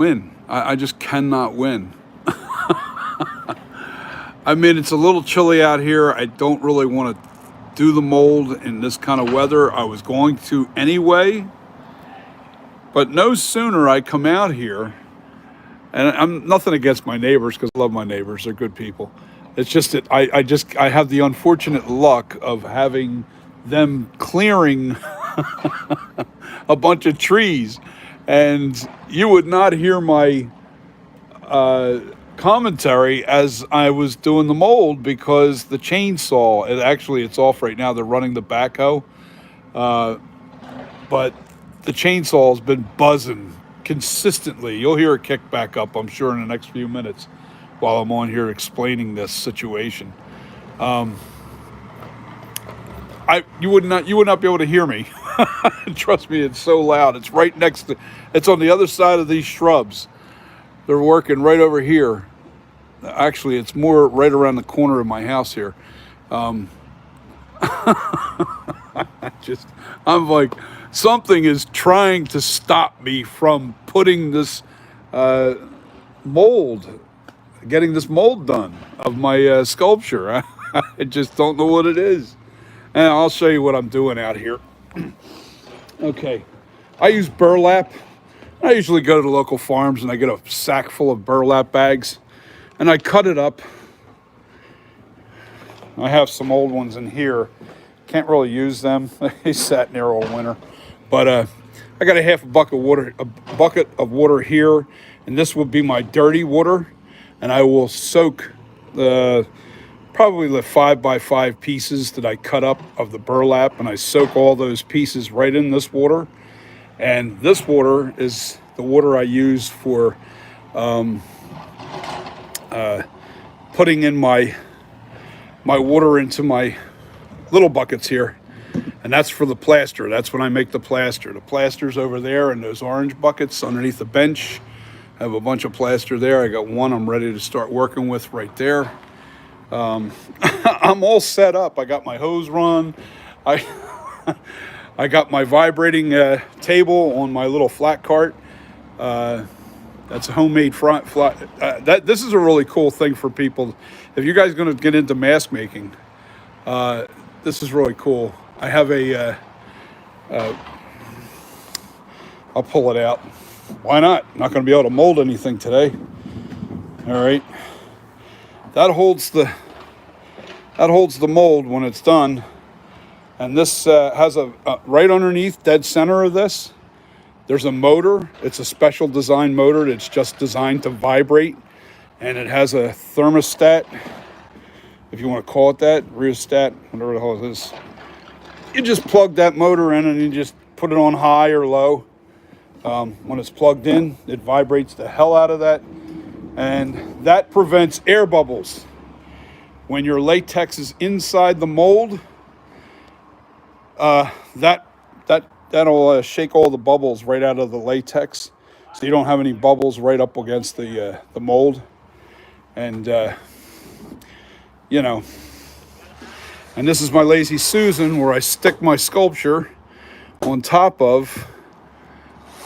win. I just cannot win. I mean, it's a little chilly out here. I don't really want to do the mold in this kind of weather. I was going to anyway, but no sooner I come out here, and I'm nothing against my neighbors because I love my neighbors. They're good people. It's just that I have the unfortunate luck of having them clearing a bunch of trees, and you would not hear my commentary as I was doing the mold because the chainsaw. It's off right now. They're running the backhoe, but the chainsaw's been buzzing consistently. You'll hear it kick back up, I'm sure, in the next few minutes while I'm on here explaining this situation. You would not be able to hear me. Trust me, it's so loud. It's right next to. It's on the other side of these shrubs. They're working right over here. Actually, it's more right around the corner of my house here. I'm like, something is trying to stop me from putting this mold, getting this mold done of my sculpture. I just don't know what it is. And I'll show you what I'm doing out here. Okay, I use burlap. I usually go to the local farms and I get a sack full of burlap bags and I cut it up. I have some old ones in here. Can't really use them. They sat in there all winter. But I got a bucket of water here, and this will be my dirty water. And I will soak probably the 5x5 pieces that I cut up of the burlap, and I soak all those pieces right in this water. And this water is the water I use for putting in my water into my little buckets here. And that's for the plaster. That's when I make the plaster. The plaster's over there in those orange buckets underneath the bench. I have a bunch of plaster there. I got one I'm ready to start working with right there. I'm all set up. I got my hose run. I got my vibrating table on my little flat cart. That's a homemade flat. This is a really cool thing for people. If you guys are going to get into mask making, this is really cool. I have I'll pull it out. Why not? I'm not going to be able to mold anything today. All right. That holds the mold when it's done. And this has a right underneath, dead center of this, there's a motor. It's a special design motor that's just designed to vibrate. And it has a thermostat, if you want to call it that, rheostat, whatever the hell it is. You just plug that motor in and you just put it on high or low. When it's plugged in, it vibrates the hell out of that. And that prevents air bubbles. When your latex is inside the mold, that'll shake all the bubbles right out of the latex, so you don't have any bubbles right up against the mold. And and this is my Lazy Susan, where I stick my sculpture on top of,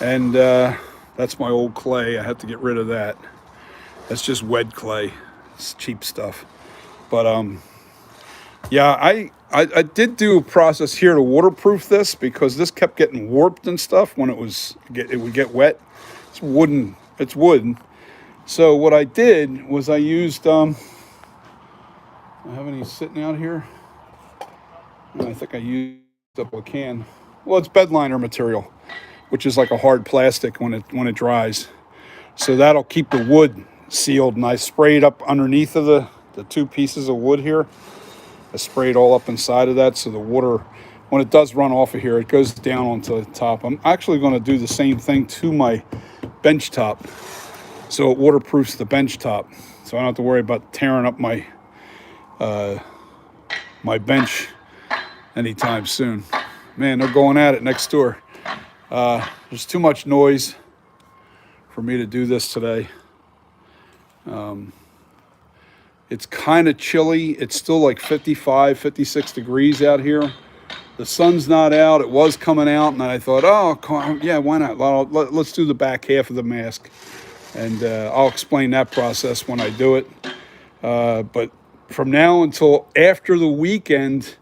and that's my old clay. I have to get rid of that. That's just wet clay. It's cheap stuff. But yeah, I did do a process here to waterproof this because this kept getting warped and stuff when it would get wet. It's wooden. It's wooden. So what I did was I used I have any sitting out here. I think I used up a can. Well, it's bed liner material, which is like a hard plastic when it dries. So that'll keep the wood sealed. And I sprayed up underneath of the two pieces of wood here. I sprayed all up inside of that, so the water, when it does run off of here, it goes down onto the top. I'm actually going to do the same thing to my bench top, so it waterproofs the bench top, so I don't have to worry about tearing up my my bench anytime soon. Man, they're going at it next door. There's too much noise for me to do this today. It's kind of chilly. It's still like 55, 56 degrees out here. The sun's not out. It was coming out, and I thought, oh, yeah, why not? Let's do the back half of the mask. And I'll explain that process when I do it. But from now until after the weekend,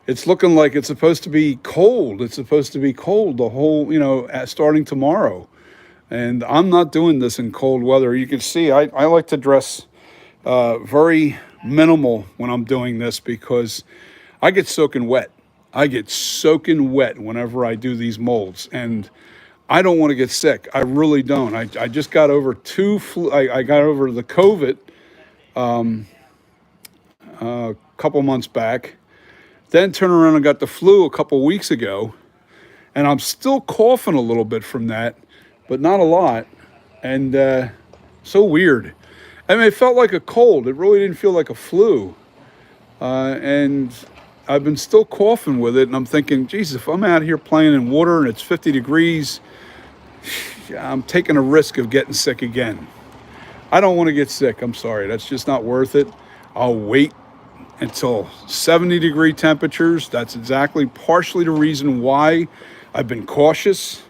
it's looking like it's supposed to be cold. It's supposed to be cold the whole, starting tomorrow. And I'm not doing this in cold weather. You can see I like to dress very minimal when I'm doing this because I get soaking wet. I get soaking wet whenever I do these molds. And I don't want to get sick. I really don't. I just got over I got over the COVID a couple months back. Then turned around and got the flu a couple weeks ago. And I'm still coughing a little bit from that, but not a lot. And so weird. I mean, it felt like a cold. It really didn't feel like a flu. And I've been still coughing with it. And I'm thinking, Jesus, if I'm out here playing in water and it's 50 degrees, I'm taking a risk of getting sick again. I don't want to get sick. I'm sorry. That's just not worth it. I'll wait until 70-degree temperatures. That's exactly partially the reason why I've been cautious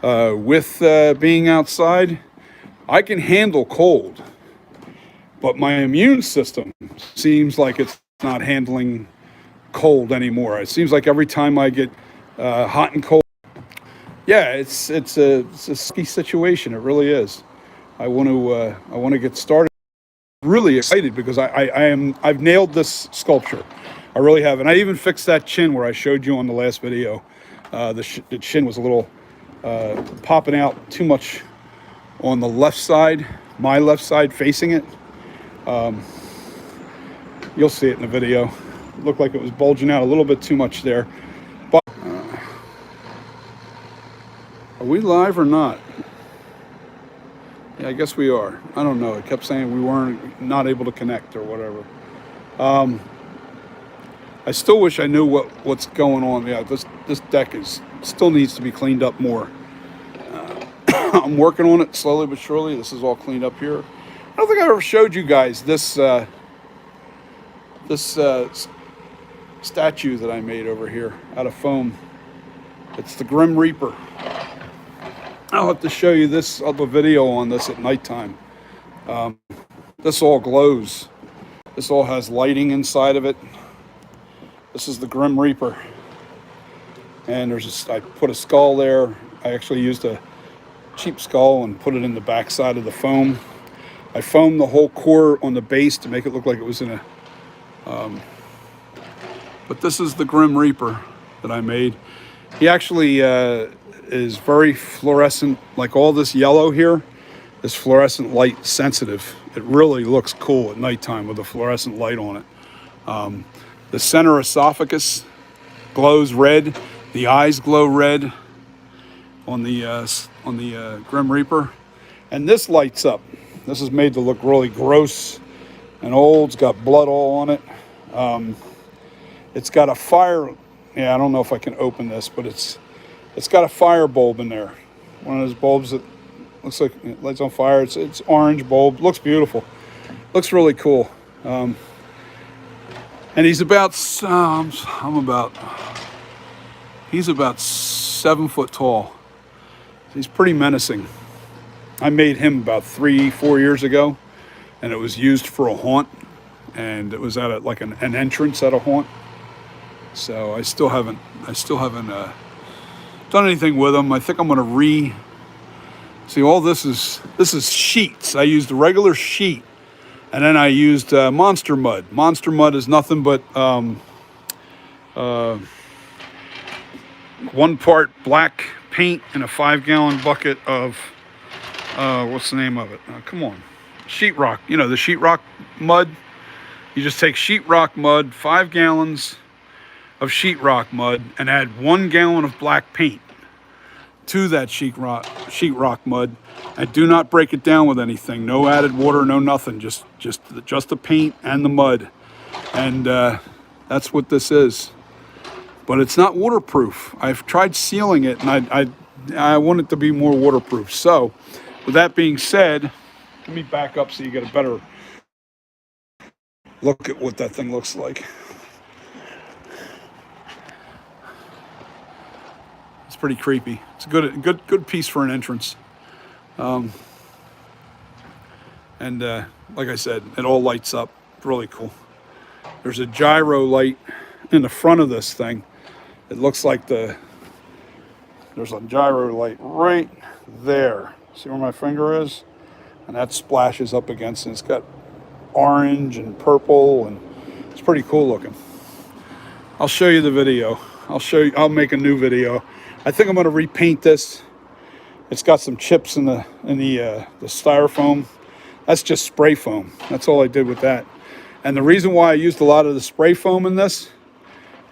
with being outside. I can handle cold, but my immune system seems like it's not handling cold anymore. It seems like every time I get hot and cold, yeah, it's a sticky situation. It really is. I want to get started. Really excited because I've nailed this sculpture. I really have, and I even fixed that chin where I showed you on the last video. The chin was a little popping out too much on the left side, my left side facing it. You'll see it in the video. It looked like it was bulging out a little bit too much there. But are we live or not? Yeah, I guess we are. I don't know. It kept saying we weren't not able to connect or whatever. I still wish I knew what's going on. Yeah, this deck still needs to be cleaned up more. I'm working on it slowly but surely. This is all cleaned up here. I don't think I ever showed you guys this statue that I made over here out of foam. It's the Grim Reaper. I'll have to show you this other video on this at nighttime. This all glows. This all has lighting inside of it. This is the Grim Reaper. And I put a skull there. I actually used a cheap skull and put it in the back side of the foam. I foamed the whole core on the base to make it look like it was in a... but this is the Grim Reaper that I made. He actually is very fluorescent, like all this yellow here is fluorescent light sensitive. It really looks cool at nighttime with the fluorescent light on it. The center esophagus glows red. The eyes glow red on the Grim Reaper. And this lights up. This is made to look really gross and old. It's got blood all on it. It's got a fire. Yeah, I don't know if I can open this, but it's got a fire bulb in there. One of those bulbs that looks like it lights on fire. It's orange bulb. Looks beautiful. Looks really cool. And he's about he's about 7 foot tall. He's pretty menacing. I made him about 3-4 years ago, and it was used for a haunt, and it was at an entrance at a haunt. So I still haven't done anything with them. I think I'm gonna see all this is sheets. I used a regular sheet, and then I used Monster Mud. Monster Mud is nothing but 1 part black paint in a 5-gallon bucket of what's the name of it? Come on, sheetrock. You know, the sheetrock mud. You just take sheetrock mud, 5 gallons of sheetrock mud, and add 1 gallon of black paint to that sheetrock mud, and do not break it down with anything. No added water, no nothing. Just the paint and the mud, and that's what this is. But it's not waterproof. I've tried sealing it, and I want it to be more waterproof. So, with that being said, let me back up so you get a better look at what that thing looks like. It's pretty creepy. It's a good piece for an entrance. And like I said, it all lights up. Really cool. There's a gyro light in the front of this thing. It looks like there's a gyro light right there. See where my finger is? And that splashes up against it. It's got orange and purple, and it's pretty cool looking. I'll show you the video. I'll make a new video. I think I'm going to repaint this. It's got some chips in the styrofoam. That's just spray foam. That's all I did with that. And the reason why I used a lot of the spray foam in this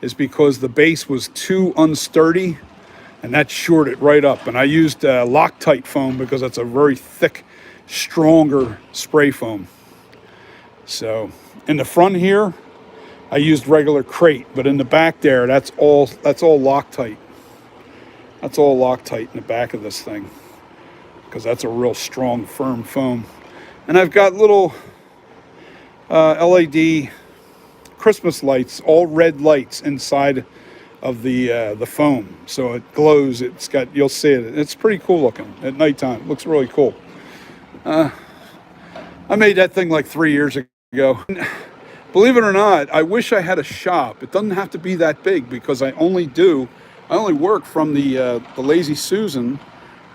is because the base was too unsturdy, and that shored it right up. And I used Loctite foam because that's a very thick, stronger spray foam. So in the front here, I used regular crate, but in the back there, that's all Loctite. That's all Loctite in the back of this thing, because that's a real strong, firm foam. And I've got little LED Christmas lights, all red lights inside of the foam, so it glows. You'll see it. It's pretty cool looking at nighttime. It looks really cool. I made that thing like 3 years ago. Believe it or not, I wish I had a shop. It doesn't have to be that big, because I only work from the Lazy Susan.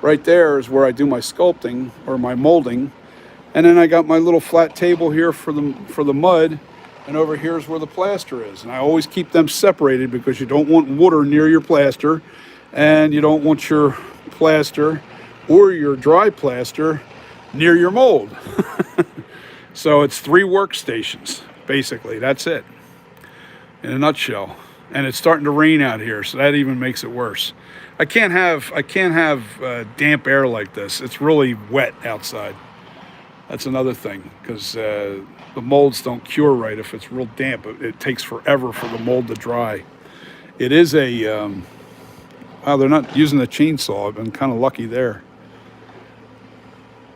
Right there is where I do my sculpting or my molding. And then I got my little flat table here for the mud, and over here is where the plaster is. And I always keep them separated, because you don't want water near your plaster, and you don't want your plaster or your dry plaster near your mold. So it's 3 workstations, basically. That's it, in a nutshell. And it's starting to rain out here, so that even makes it worse. I can't have damp air like this. It's really wet outside. That's another thing, because the molds don't cure right if it's real damp. It takes forever for the mold to dry. It is wow, they're not using the chainsaw. I've been kind of lucky there.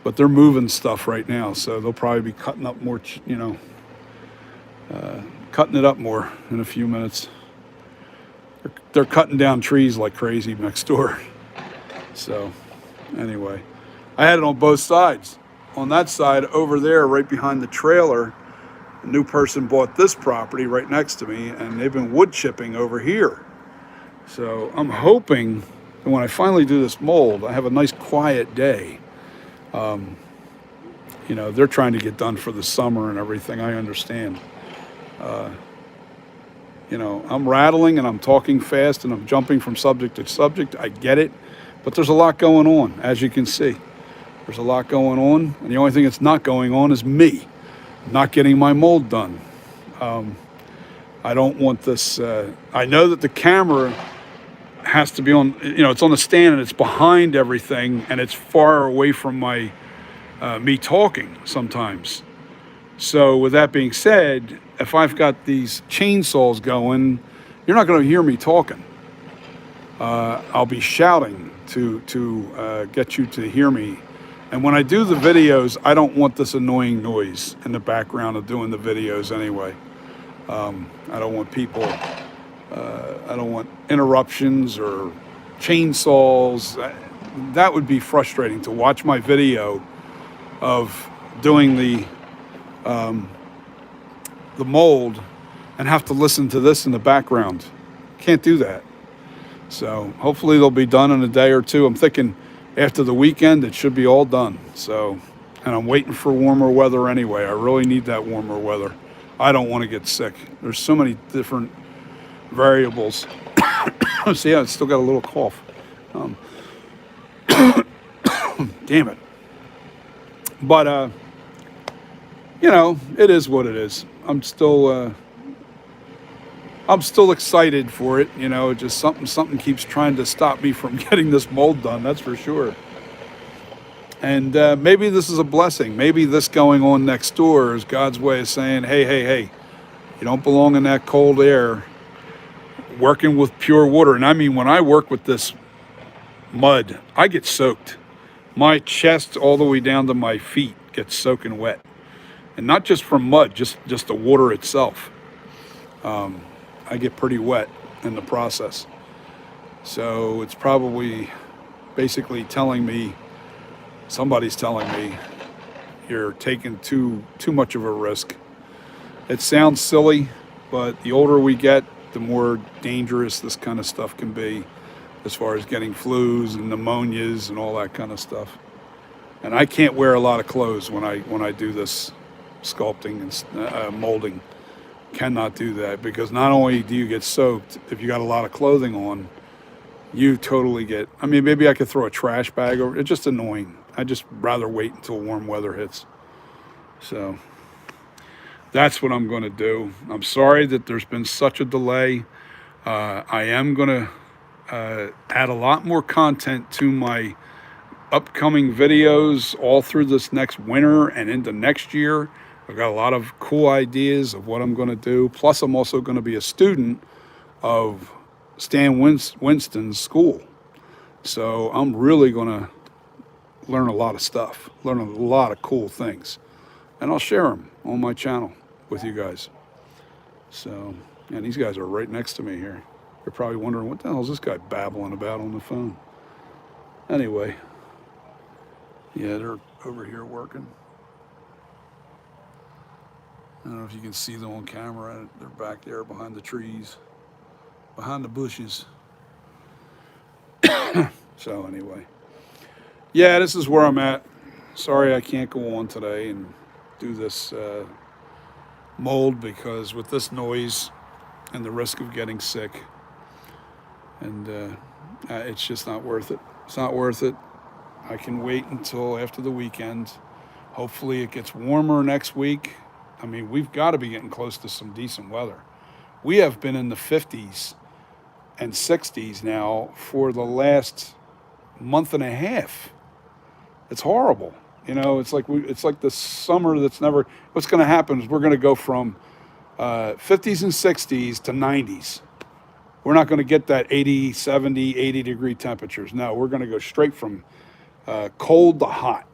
But they're moving stuff right now, so they'll probably be cutting up more, cutting it up more in a few minutes. They're cutting down trees like crazy next door. So anyway, I had it on both sides. On that side over there, right behind the trailer, a new person bought this property right next to me, and they've been wood chipping over here. So I'm hoping that when I finally do this mold, I have a nice quiet day. They're trying to get done for the summer and everything. I understand. I'm rattling and I'm talking fast and I'm jumping from subject to subject. I get it, but there's a lot going on, as you can see. There's a lot going on, and the only thing that's not going on is me not getting my mold done. I don't want this. I know that the camera has to be on, it's on the stand and it's behind everything, and it's far away from my me talking sometimes. So with that being said, if I've got these chainsaws going, you're not going to hear me talking. I'll be shouting to get you to hear me. And when I do the videos, I don't want this annoying noise in the background of doing the videos anyway. I don't want people, I don't want interruptions or chainsaws. That would be frustrating, to watch my video of doing the mold and have to listen to this in the background. Can't do that. So hopefully they'll be done in a day or two. I'm thinking after the weekend it should be all done. So, and I'm waiting for warmer weather anyway. I really need that warmer weather. I don't want to get sick. There's so many different variables. See, I still got a little cough. Damn it. But it is what it is. I'm still excited for it. Just something keeps trying to stop me from getting this mold done. That's for sure. And maybe this is a blessing. Maybe this going on next door is God's way of saying, hey, you don't belong in that cold air, working with pure water. And I mean, when I work with this mud, I get soaked. My chest all the way down to my feet gets soaking wet. And not just from mud, just the water itself. I get pretty wet in the process. So it's probably basically telling me, somebody's telling me, you're taking too much of a risk. It sounds silly, but the older we get, the more dangerous this kind of stuff can be, as far as getting flus and pneumonias and all that kind of stuff. And I can't wear a lot of clothes when I do this sculpting and molding. Cannot do that, because not only do you get soaked, if you got a lot of clothing on, you totally get, I mean, maybe I could throw a trash bag over. It's just annoying. I just rather wait until warm weather hits. So that's what I'm going to do. I'm sorry that there's been such a delay. I am going to add a lot more content to my upcoming videos all through this next winter and into next year. I've got a lot of cool ideas of what I'm going to do. Plus, I'm also going to be a student of Stan Winston's school. So I'm really going to learn a lot of stuff, learn a lot of cool things. And I'll share them on my channel with you guys. So, and these guys are right next to me here. You're probably wondering, what the hell is this guy babbling about on the phone? Anyway, yeah, they're over here working. I don't know if you can see them on camera. They're back there behind the trees, behind the bushes. So anyway, yeah, this is where I'm at. Sorry I can't go on today and do this mold, because with this noise and the risk of getting sick, and it's just not worth it. It's not worth it. I can wait until after the weekend. Hopefully it gets warmer next week. I mean, we've got to be getting close to some decent weather. We have been in the 50s and 60s now for the last month and a half. It's horrible. You know, it's like the summer that's never. What's going to happen is we're going to go from 50s and 60s to 90s. We're not going to get that 80, 70, 80 degree temperatures. No, we're going to go straight from cold to hot.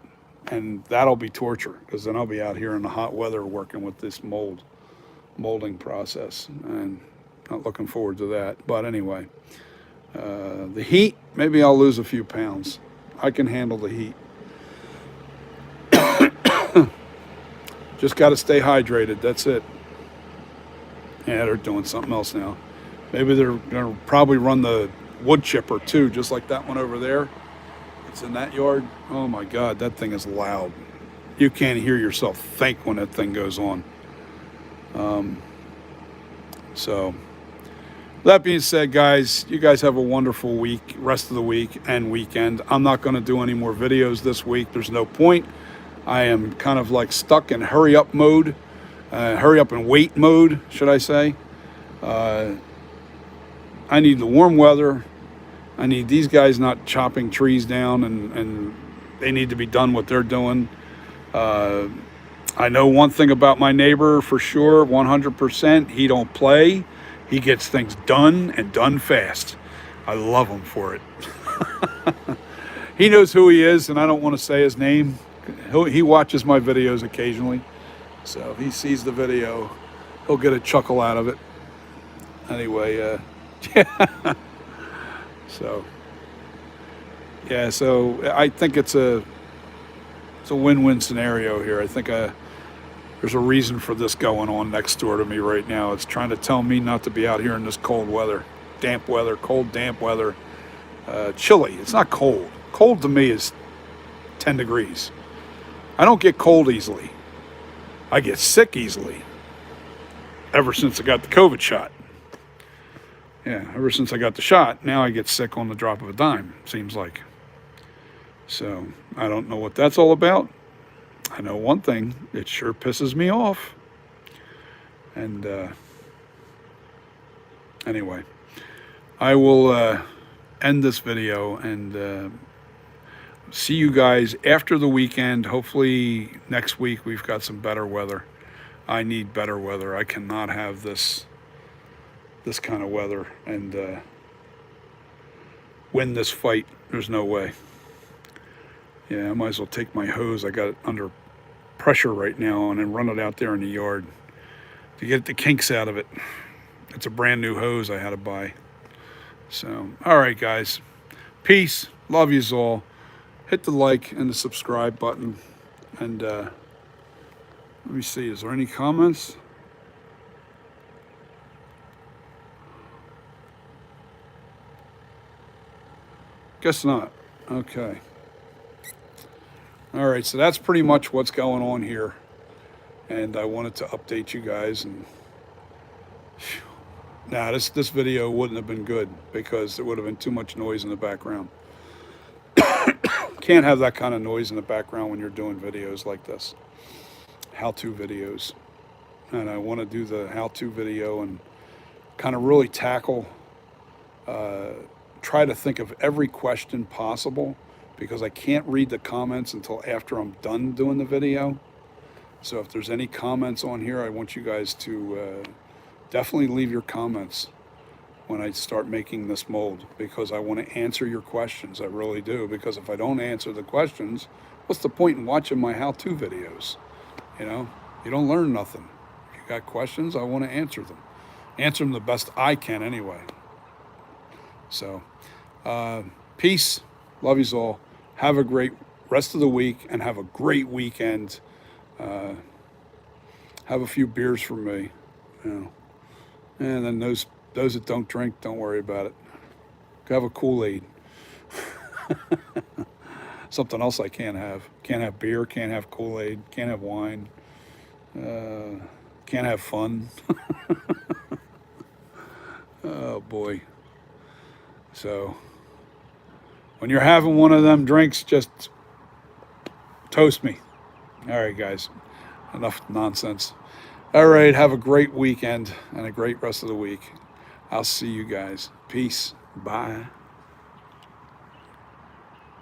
And that'll be torture, because then I'll be out here in the hot weather working with this molding process, and not looking forward to that. But anyway, the heat, maybe I'll lose a few pounds. I can handle the heat. Just got to stay hydrated. That's it. Yeah, they're doing something else now. Maybe they're going to probably run the wood chipper too, just like that one over there. It's in that yard. Oh my God, that thing is loud. You can't hear yourself think when that thing goes on. So that being said, guys, you guys have a wonderful week, rest of the week and weekend. I'm not going to do any more videos this week. There's no point. I am kind of like stuck in hurry up mode, hurry up and wait mode, should I say. I need the warm weather. I need these guys not chopping trees down, and they need to be done what they're doing. I know one thing about my neighbor for sure, 100%. He don't play. He gets things done, and done fast. I love him for it. He knows who he is, and I don't want to say his name. He watches my videos occasionally. So if he sees the video, he'll get a chuckle out of it. Anyway, yeah. So, yeah, so I think it's a win-win scenario here. I think there's a reason for this going on next door to me right now. It's trying to tell me not to be out here in this cold weather, damp weather, cold, damp weather, chilly. It's not cold. Cold to me is 10 degrees. I don't get cold easily. I get sick easily. Ever since I got the COVID shot. Yeah, ever since I got the shot, now I get sick on the drop of a dime, seems like. So, I don't know what that's all about. I know one thing, it sure pisses me off. And, anyway, I will end this video and see you guys after the weekend. Hopefully next week we've got some better weather. I need better weather. I cannot have this kind of weather and win this fight. There's no way. Yeah, I might as well take my hose. I got it under pressure right now, and then run it out there in the yard to get the kinks out of it. It's a brand new hose I had to buy. So, all right, guys. Peace. Love yous all. Hit the like and the subscribe button, and Let me see, is there any comments? Guess not. Okay. All right, so that's pretty much what's going on here. And I wanted to update you guys. And nah, this video wouldn't have been good because there would have been too much noise in the background. Can't have that kind of noise in the background when you're doing videos like this, how-to videos. And I want to do the how-to video and kind of really tackle, try to think of every question possible, because I can't read the comments until after I'm done doing the video. So if there's any comments on here, I want you guys to definitely leave your comments when I start making this mold, because I want to answer your questions. I really do, because if I don't answer the questions, what's the point in watching my how-to videos? You know, you don't learn nothing. If you got questions, I want to answer them. Answer them the best I can anyway. So, peace. Love yous all. Have a great rest of the week and have a great weekend. Have a few beers for me, you know. And then those that don't drink, don't worry about it. Have a Kool-Aid. Something else I can't have. Can't have beer, can't have Kool-Aid, can't have wine. Can't have fun. Oh boy. So when you're having one of them drinks, just toast me. All right, guys. Enough nonsense. All right, have a great weekend and a great rest of the week. I'll see you guys. Peace. Bye.